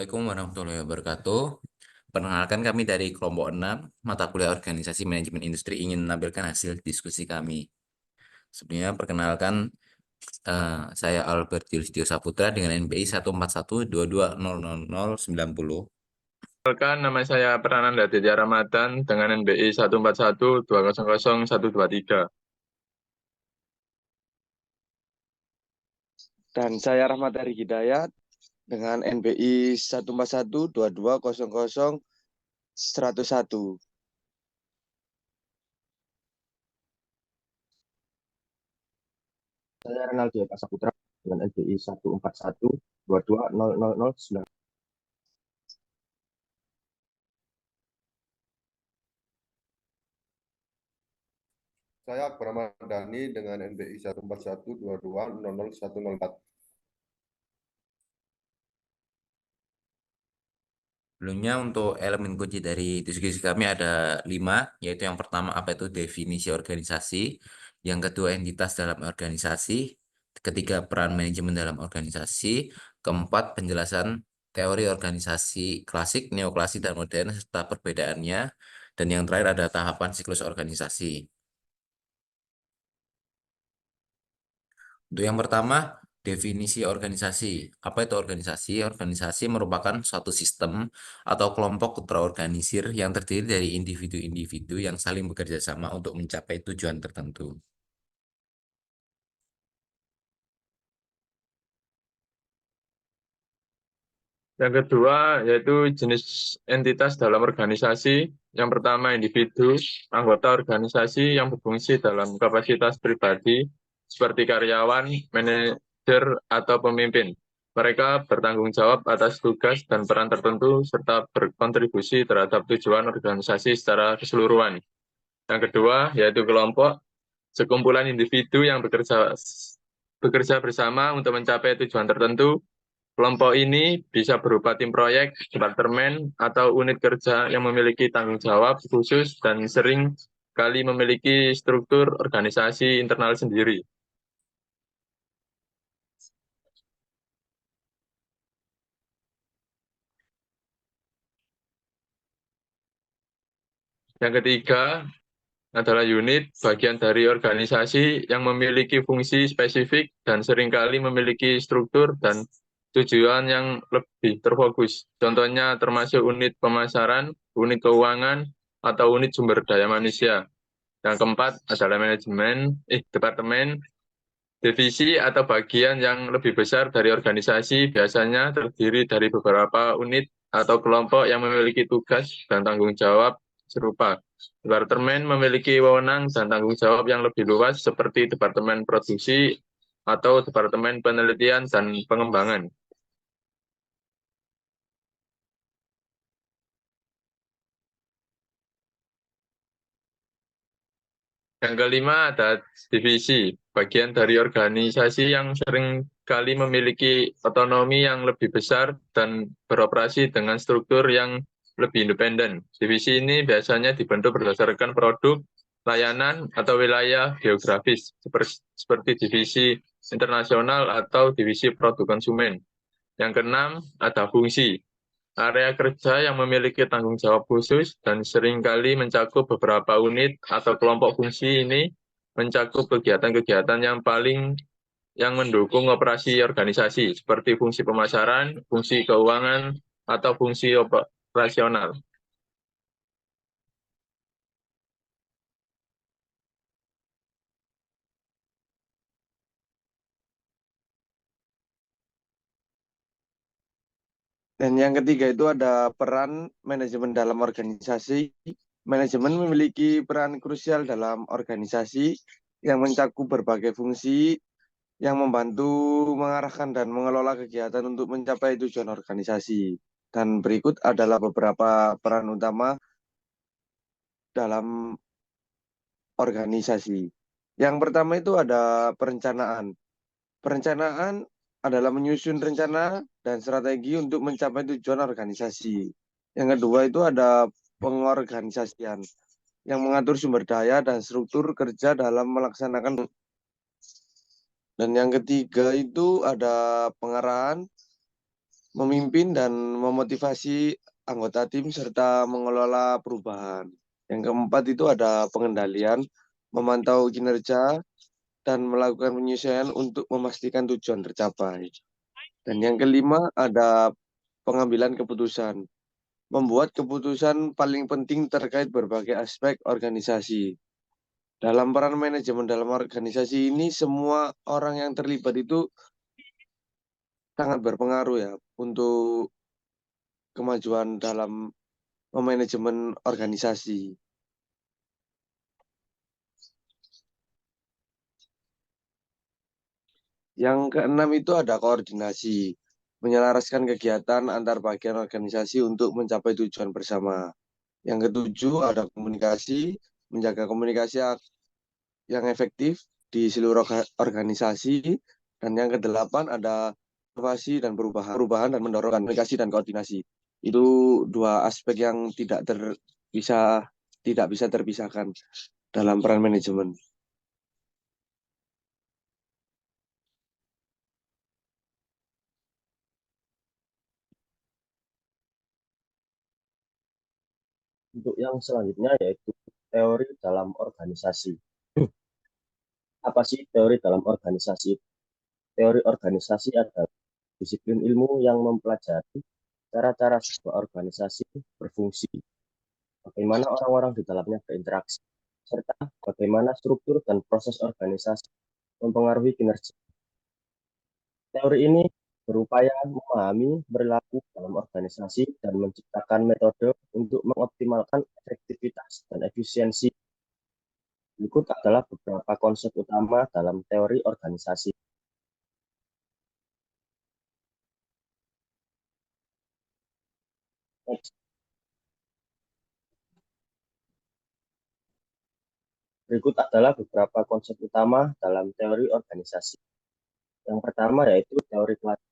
Assalamualaikum warahmatullahi wabarakatuh. Perkenalkan kami dari kelompok 6 mata kuliah Organisasi Manajemen Industri ingin menampilkan hasil diskusi kami. Sebelumnya perkenalkan saya Albert Yulistio Saputra dengan NBI 14122009090. Perkenalkan, nama saya Prananda Ditya Ramadan dengan NBI 141200123. Dan saya Rahmat Ari Hidayat dengan NBI 14122000101. Saya Renaldi Eka Saputra dengan NBI 141220009. Saya Akbar Ramadhani dengan NBI 14122000104. Sebelumnya untuk elemen kunci dari diskusi kami ada 5, yaitu yang pertama apa itu definisi organisasi, yang kedua entitas dalam organisasi, ketiga peran manajemen dalam organisasi, keempat penjelasan teori organisasi klasik, neoklasik, dan modern serta perbedaannya, dan yang terakhir ada tahapan siklus organisasi. Untuk yang pertama, definisi organisasi. Apa itu organisasi? Organisasi merupakan suatu sistem atau kelompok terorganisir yang terdiri dari individu-individu yang saling bekerja sama untuk mencapai tujuan tertentu. Yang kedua yaitu jenis entitas dalam organisasi. Yang pertama individu, anggota organisasi yang berfungsi dalam kapasitas pribadi seperti karyawan, manajer, atau pemimpin. Mereka bertanggung jawab atas tugas dan peran tertentu serta berkontribusi terhadap tujuan organisasi secara keseluruhan. Yang kedua yaitu kelompok, sekumpulan individu yang bekerja bersama untuk mencapai tujuan tertentu. Kelompok ini bisa berupa tim proyek, departemen, atau unit kerja yang memiliki tanggung jawab khusus dan sering kali memiliki struktur organisasi internal sendiri. Yang ketiga adalah unit, bagian dari organisasi yang memiliki fungsi spesifik dan seringkali memiliki struktur dan tujuan yang lebih terfokus. Contohnya termasuk unit pemasaran, unit keuangan, atau unit sumber daya manusia. Yang keempat adalah departemen, divisi atau bagian yang lebih besar dari organisasi, biasanya terdiri dari beberapa unit atau kelompok yang memiliki tugas dan tanggung jawab serupa. Departemen memiliki wewenang dan tanggung jawab yang lebih luas seperti departemen produksi atau departemen penelitian dan pengembangan. Yang kelima ada divisi, bagian dari organisasi yang sering kali memiliki otonomi yang lebih besar dan beroperasi dengan struktur yang lebih independen. Divisi ini biasanya dibentuk berdasarkan produk, layanan, atau wilayah geografis, seperti divisi internasional atau divisi produk konsumen. Yang keenam ada fungsi, area kerja yang memiliki tanggung jawab khusus dan seringkali mencakup beberapa unit atau kelompok fungsi ini mencakup kegiatan-kegiatan yang mendukung operasi organisasi seperti fungsi pemasaran, fungsi keuangan, atau fungsi operasional. Dan yang ketiga itu ada peran manajemen dalam organisasi. Manajemen memiliki peran krusial dalam organisasi yang mencakup berbagai fungsi yang membantu mengarahkan dan mengelola kegiatan untuk mencapai tujuan organisasi. Dan berikut adalah beberapa peran utama dalam organisasi. Yang pertama itu ada perencanaan. Perencanaan adalah menyusun rencana dan strategi untuk mencapai tujuan organisasi. Yang kedua itu ada pengorganisasian yang mengatur sumber daya dan struktur kerja dalam melaksanakan. Dan yang ketiga itu ada pengarahan memimpin dan memotivasi anggota tim serta mengelola perubahan. Yang keempat itu ada pengendalian, memantau kinerja, dan melakukan penyesuaian untuk memastikan tujuan tercapai. Dan yang kelima ada pengambilan keputusan, membuat keputusan paling penting terkait berbagai aspek organisasi. Dalam peran manajemen dalam organisasi ini, semua orang yang terlibat itu sangat berpengaruh ya untuk kemajuan dalam manajemen organisasi. Yang keenam itu ada koordinasi, menyelaraskan kegiatan antar bagian organisasi untuk mencapai tujuan bersama. Yang ketujuh ada komunikasi, menjaga komunikasi yang efektif di seluruh organisasi. Dan yang kedelapan ada inovasi dan perubahan dan mendorong komunikasi dan koordinasi. Itu dua aspek yang tidak bisa terpisahkan dalam peran manajemen. Untuk yang selanjutnya yaitu teori dalam organisasi. Apa sih teori dalam organisasi? Teori organisasi adalah disiplin ilmu yang mempelajari cara-cara sebuah organisasi berfungsi, bagaimana orang-orang di dalamnya berinteraksi, serta bagaimana struktur dan proses organisasi mempengaruhi kinerja. Teori ini berupaya memahami perilaku dalam organisasi dan menciptakan metode untuk mengoptimalkan efektivitas dan efisiensi. Berikut adalah beberapa konsep utama dalam teori organisasi. Berikut adalah beberapa konsep utama dalam teori organisasi. Yang pertama yaitu teori klasik.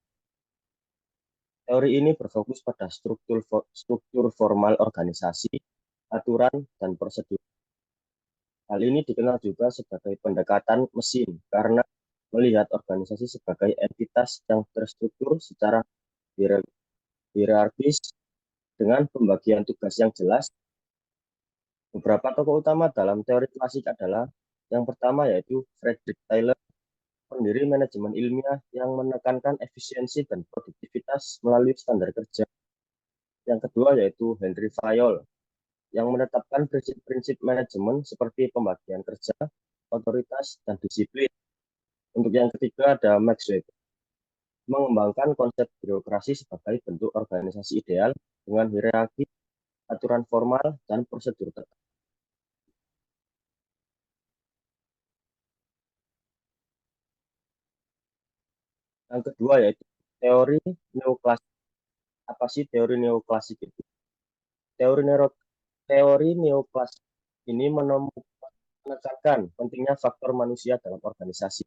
Teori ini berfokus pada struktur formal organisasi, aturan, dan prosedur. Hal ini dikenal juga sebagai pendekatan mesin karena melihat organisasi sebagai entitas yang terstruktur secara hierarkis dengan pembagian tugas yang jelas. Beberapa tokoh utama dalam teori klasik adalah yang pertama yaitu Frederick Taylor, pendiri manajemen ilmiah yang menekankan efisiensi dan produktivitas melalui standar kerja. Yang kedua yaitu Henry Fayol, yang menetapkan prinsip-prinsip manajemen seperti pembagian kerja, otoritas, dan disiplin. Untuk yang ketiga ada Max Weber, mengembangkan konsep birokrasi sebagai bentuk organisasi ideal dengan hierarki, aturan formal, dan prosedur tetap. Yang kedua yaitu teori neoklasik. Apa sih teori neoklasik itu? Teori neoklasik ini menekankan pentingnya faktor manusia dalam organisasi.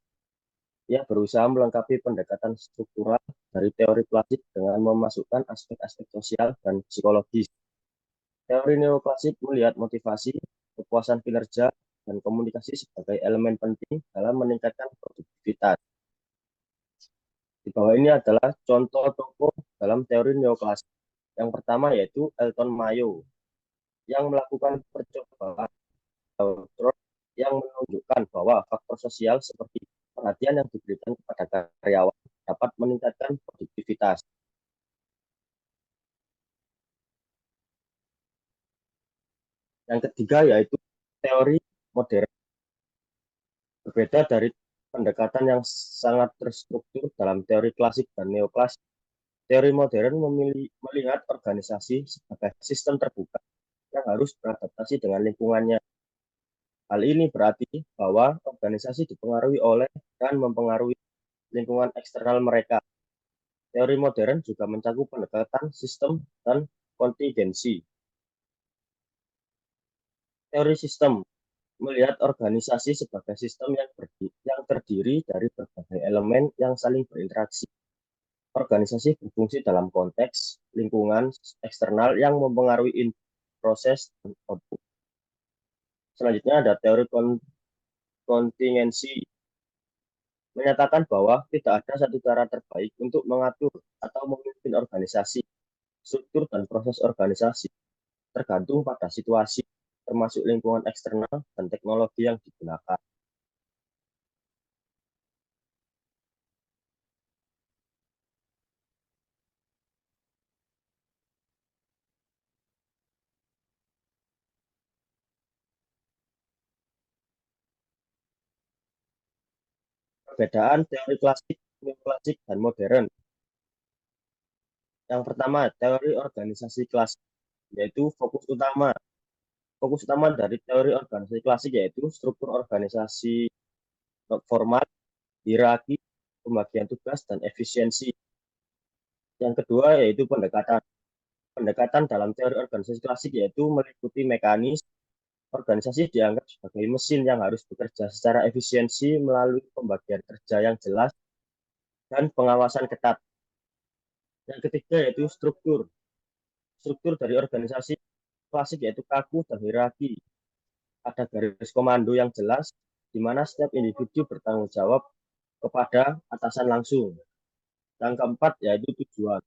Ia berusaha melengkapi pendekatan struktural dari teori klasik dengan memasukkan aspek-aspek sosial dan psikologis. Teori neoklasik melihat motivasi, kepuasan kinerja, dan komunikasi sebagai elemen penting dalam meningkatkan produktivitas. Di bawah ini adalah contoh tokoh dalam teori neoklasik. Yang pertama yaitu Elton Mayo, yang melakukan percobaan yang menunjukkan bahwa faktor sosial seperti perhatian yang diberikan kepada karyawan dapat meningkatkan produktivitas. Yang ketiga yaitu teori modern. Berbeda dari pendekatan yang sangat terstruktur dalam teori klasik dan neoklasik, teori modern melihat organisasi sebagai sistem terbuka yang harus beradaptasi dengan lingkungannya. Hal ini berarti bahwa organisasi dipengaruhi oleh dan mempengaruhi lingkungan eksternal mereka. Teori modern juga mencakup pendekatan sistem dan kontingensi. Teori sistem melihat organisasi sebagai sistem yang terdiri dari berbagai elemen yang saling berinteraksi. Organisasi berfungsi dalam konteks lingkungan eksternal yang mempengaruhi proses dan output. Selanjutnya ada teori kontingensi. menyatakan bahwa tidak ada satu cara terbaik untuk mengatur atau memimpin organisasi, struktur dan proses organisasi, tergantung pada situasi, termasuk lingkungan eksternal dan teknologi yang digunakan. Perbedaan teori klasik, neoklasik, dan modern. Yang pertama, teori organisasi klasik, yaitu fokus utama dari teori organisasi klasik yaitu struktur organisasi formal, hierarki, pembagian tugas, dan efisiensi. Yang kedua yaitu pendekatan. Pendekatan dalam teori organisasi klasik yaitu meliputi mekanis. Organisasi dianggap sebagai mesin yang harus bekerja secara efisiensi melalui pembagian kerja yang jelas dan pengawasan ketat. Yang ketiga yaitu struktur. Struktur dari organisasi klasik yaitu kaku dan hierarki. Ada garis komando yang jelas, di mana setiap individu bertanggung jawab kepada atasan langsung. Yang keempat yaitu tujuan.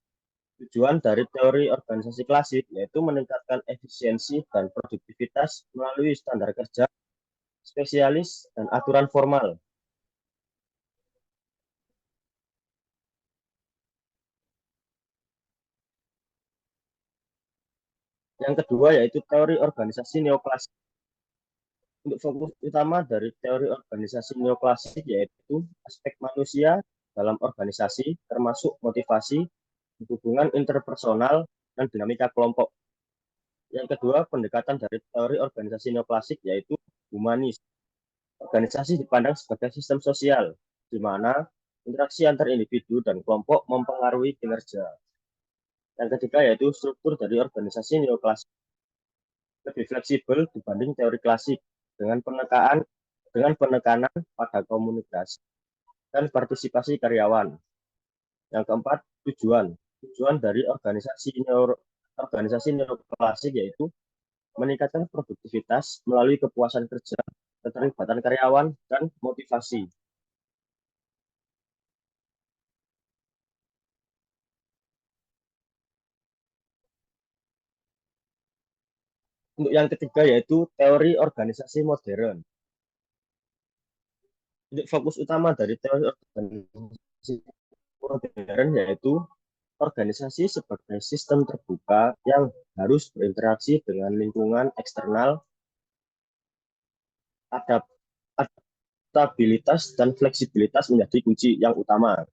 Tujuan dari teori organisasi klasik yaitu meningkatkan efisiensi dan produktivitas melalui standar kerja, spesialis, dan aturan formal. Yang kedua yaitu teori organisasi neoklasik. Untuk fokus utama dari teori organisasi neoklasik yaitu aspek manusia dalam organisasi, termasuk motivasi, hubungan interpersonal, dan dinamika kelompok. Yang kedua, pendekatan dari teori organisasi neoklasik yaitu humanis. Organisasi dipandang sebagai sistem sosial, di mana interaksi antar individu dan kelompok mempengaruhi kinerja. Yang ketiga yaitu struktur dari organisasi neoklasik. Lebih fleksibel dibanding teori klasik, dengan penekanan pada komunikasi dan partisipasi karyawan. Yang keempat, tujuan. Tujuan dari organisasi neoklasik yaitu meningkatkan produktivitas melalui kepuasan kerja, keterlibatan karyawan, dan motivasi. Untuk yang ketiga yaitu teori organisasi modern. Untuk fokus utama dari teori organisasi modern yaitu organisasi sebagai sistem terbuka yang harus berinteraksi dengan lingkungan eksternal, adaptabilitas dan fleksibilitas menjadi kunci yang utama.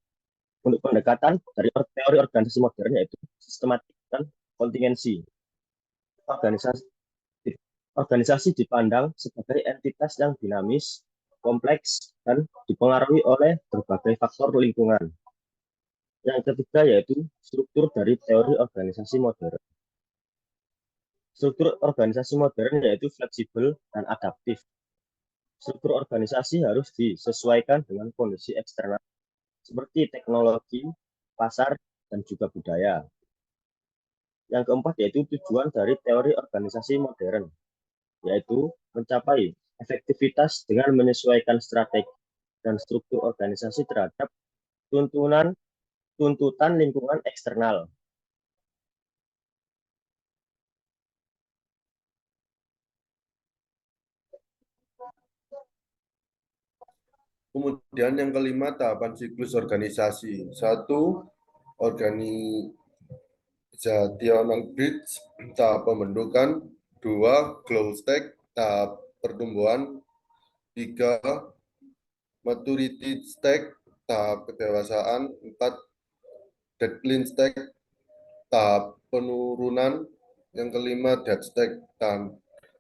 Untuk pendekatan dari teori organisasi modern yaitu sistematik dan kontingensi. Organisasi Organisasi dipandang sebagai entitas yang dinamis, kompleks, dan dipengaruhi oleh berbagai faktor lingkungan. Yang ketiga yaitu struktur dari teori organisasi modern. Struktur organisasi modern yaitu fleksibel dan adaptif. Struktur organisasi harus disesuaikan dengan kondisi eksternal seperti teknologi, pasar, dan juga budaya. Yang keempat yaitu tujuan dari teori organisasi modern, yaitu mencapai efektivitas dengan menyesuaikan strategi dan struktur organisasi terhadap tuntutan lingkungan eksternal. Kemudian yang kelima, tahapan siklus organisasi. Satu, organizational bridge, tahap pembentukan. Dua, growth stage, tahap pertumbuhan. Tiga, maturity stage, tahap kedewasaan. Empat, decline stage, tahap penurunan. Yang kelima, death stage,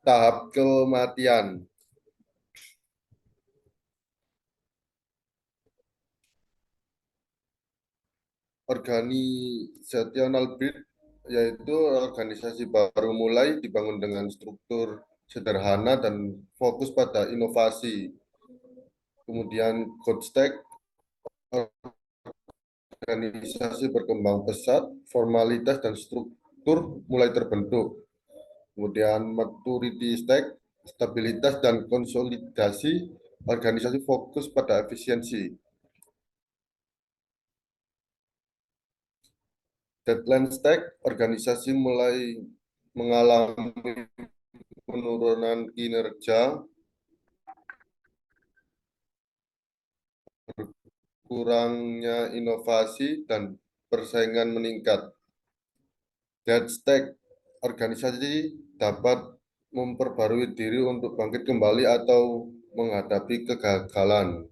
tahap kematian. Organizational build yaitu organisasi baru mulai dibangun dengan struktur sederhana dan fokus pada inovasi. Kemudian growth stage, organisasi berkembang pesat, formalitas dan struktur mulai terbentuk. Kemudian maturity stage, stabilitas dan konsolidasi, organisasi fokus pada efisiensi. Deadline stack, organisasi mulai mengalami penurunan kinerja, kurangnya inovasi, dan persaingan meningkat. Dead stack, organisasi dapat memperbarui diri untuk bangkit kembali atau menghadapi kegagalan.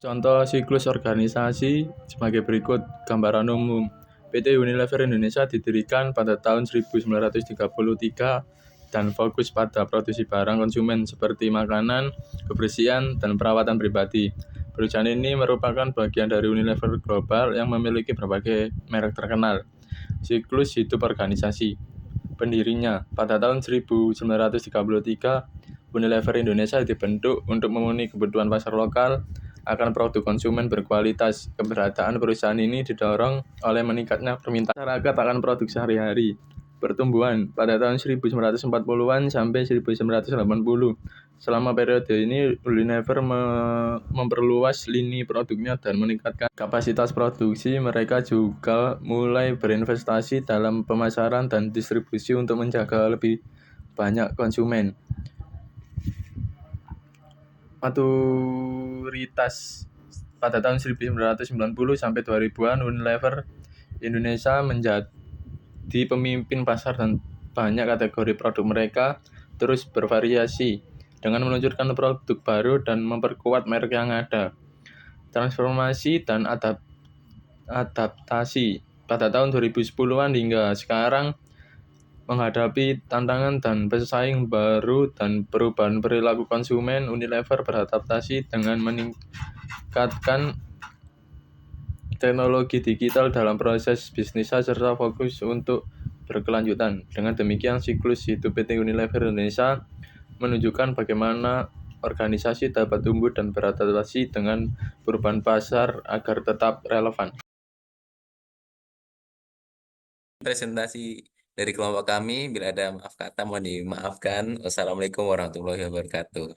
Contoh siklus organisasi sebagai berikut. Gambaran umum. PT Unilever Indonesia didirikan pada tahun 1933 dan fokus pada produksi barang konsumen seperti makanan, kebersihan, dan perawatan pribadi. Perusahaan ini merupakan bagian dari Unilever Global yang memiliki berbagai merek terkenal. Siklus hidup organisasi. Pendirinya pada tahun 1933, Unilever Indonesia dibentuk untuk memenuhi kebutuhan pasar lokal akan produk konsumen berkualitas. Keberadaan perusahaan ini didorong oleh meningkatnya permintaan masyarakat akan produk sehari-hari. Pertumbuhan pada tahun 1940-an sampai 1980. Selama periode ini, Unilever memperluas lini produknya dan meningkatkan kapasitas produksi. Mereka juga mulai berinvestasi dalam pemasaran dan distribusi untuk menjaga lebih banyak konsumen. Maturitas pada tahun 1990 sampai 2000-an, Unilever Indonesia menjadi pemimpin pasar dan banyak kategori produk mereka terus bervariasi dengan meluncurkan produk baru dan memperkuat merek yang ada. Transformasi dan adaptasi pada tahun 2010-an hingga sekarang menghadapi tantangan dan pesaing baru dan perubahan perilaku konsumen, Unilever beradaptasi dengan meningkatkan teknologi digital dalam proses bisnisnya serta fokus untuk berkelanjutan. Dengan demikian, siklus hidup PT Unilever Indonesia menunjukkan bagaimana organisasi dapat tumbuh dan beradaptasi dengan perubahan pasar agar tetap relevan. Presentasi dari kelompok kami, bila ada maaf kata mohon dimaafkan. Wassalamualaikum warahmatullahi wabarakatuh.